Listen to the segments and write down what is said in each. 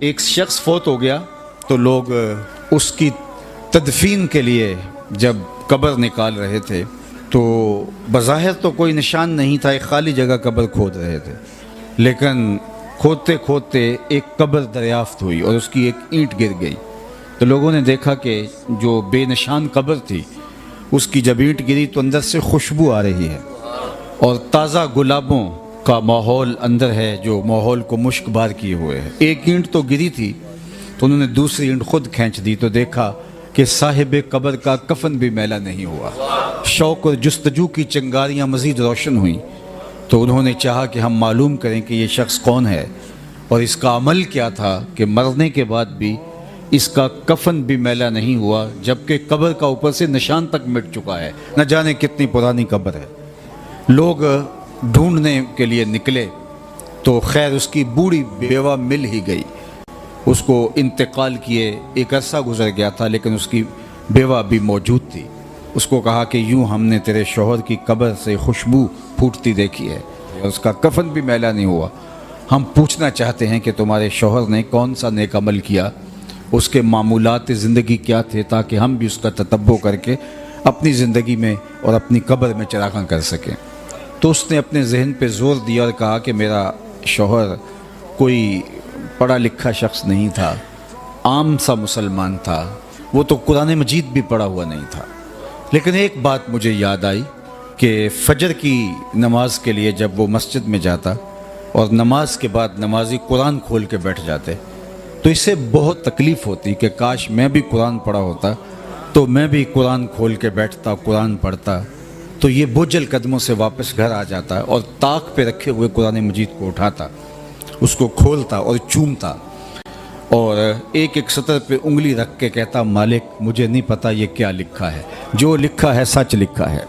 ایک شخص فوت ہو گیا تو لوگ اس کی تدفین کے لیے جب قبر نکال رہے تھے تو بظاہر تو کوئی نشان نہیں تھا، ایک خالی جگہ قبر کھود رہے تھے، لیکن کھودتے کھودتے ایک قبر دریافت ہوئی اور اس کی ایک اینٹ گر گئی۔ تو لوگوں نے دیکھا کہ جو بے نشان قبر تھی اس کی جب اینٹ گری تو اندر سے خوشبو آ رہی ہے اور تازہ گلابوں کا ماحول اندر ہے جو ماحول کو مشک بار کیے ہوئے ہے۔ ایک اینٹ تو گری تھی تو انہوں نے دوسری اینٹ خود کھینچ دی تو دیکھا کہ صاحب قبر کا کفن بھی میلا نہیں ہوا۔ شوق اور جستجو کی چنگاریاں مزید روشن ہوئیں تو انہوں نے چاہا کہ ہم معلوم کریں کہ یہ شخص کون ہے اور اس کا عمل کیا تھا کہ مرنے کے بعد بھی اس کا کفن بھی میلا نہیں ہوا، جبکہ قبر کا اوپر سے نشان تک مٹ چکا ہے، نہ جانے کتنی پرانی قبر ہے۔ لوگ ڈھونڈنے کے لیے نکلے تو خیر اس کی بوڑھی بیوہ مل ہی گئی، اس کو انتقال کیے ایک عرصہ گزر گیا تھا لیکن اس کی بیوہ بھی موجود تھی۔ اس کو کہا کہ یوں ہم نے تیرے شوہر کی قبر سے خوشبو پھوٹتی دیکھی ہے اور اس کا کفن بھی میلا نہیں ہوا، ہم پوچھنا چاہتے ہیں کہ تمہارے شوہر نے کون سا نیک عمل کیا، اس کے معمولات زندگی کیا تھے، تاکہ ہم بھی اس کا تتبع کر کے اپنی زندگی میں اور اپنی قبر میں چراغاں کر سکیں۔ تو اس نے اپنے ذہن پہ زور دیا اور کہا کہ میرا شوہر کوئی پڑھا لکھا شخص نہیں تھا، عام سا مسلمان تھا، وہ تو قرآن مجید بھی پڑھا ہوا نہیں تھا، لیکن ایک بات مجھے یاد آئی کہ فجر کی نماز کے لیے جب وہ مسجد میں جاتا اور نماز کے بعد نمازی قرآن کھول کے بیٹھ جاتے تو اس سے بہت تکلیف ہوتی کہ کاش میں بھی قرآن پڑھا ہوتا تو میں بھی قرآن کھول کے بیٹھتا، قرآن پڑھتا، تو یہ بوجھل قدموں سے واپس گھر آ جاتا اور طاق پہ رکھے ہوئے قرآن مجید کو اٹھاتا، اس کو کھولتا اور چومتا اور ایک ایک سطر پہ انگلی رکھ کے کہتا مالک مجھے نہیں پتا یہ کیا لکھا ہے، جو لکھا ہے سچ لکھا ہے۔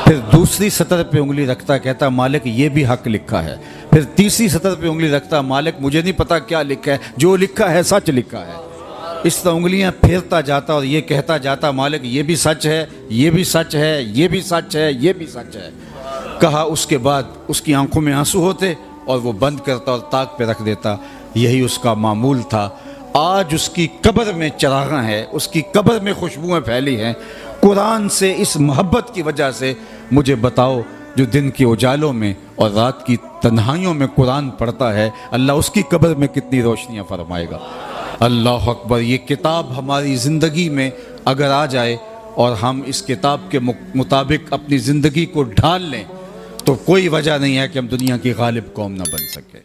پھر دوسری سطر پہ انگلی رکھتا، کہتا مالک یہ بھی حق لکھا ہے۔ پھر تیسری سطر پہ انگلی رکھتا، مالک مجھے نہیں پتا کیا لکھا ہے، جو لکھا ہے سچ لکھا ہے۔ اس طرح انگلیاں پھیرتا جاتا اور یہ کہتا جاتا مالک یہ بھی سچ ہے، یہ بھی سچ ہے، یہ بھی سچ ہے، یہ بھی سچ ہے۔ کہا اس کے بعد اس کی آنکھوں میں آنسو ہوتے اور وہ بند کرتا اور طاق پہ رکھ دیتا۔ یہی اس کا معمول تھا۔ آج اس کی قبر میں چراغاں ہیں، اس کی قبر میں خوشبوئیں پھیلی ہیں۔ قرآن سے اس محبت کی وجہ سے مجھے بتاؤ جو دن کے اجالوں میں اور رات کی تنہائیوں میں قرآن پڑھتا ہے، اللہ اس کی قبر میں کتنی روشنیاں فرمائے گا۔ اللہ اکبر! یہ کتاب ہماری زندگی میں اگر آ جائے اور ہم اس کتاب کے مطابق اپنی زندگی کو ڈھال لیں تو کوئی وجہ نہیں ہے کہ ہم دنیا کی غالب قوم نہ بن سکے۔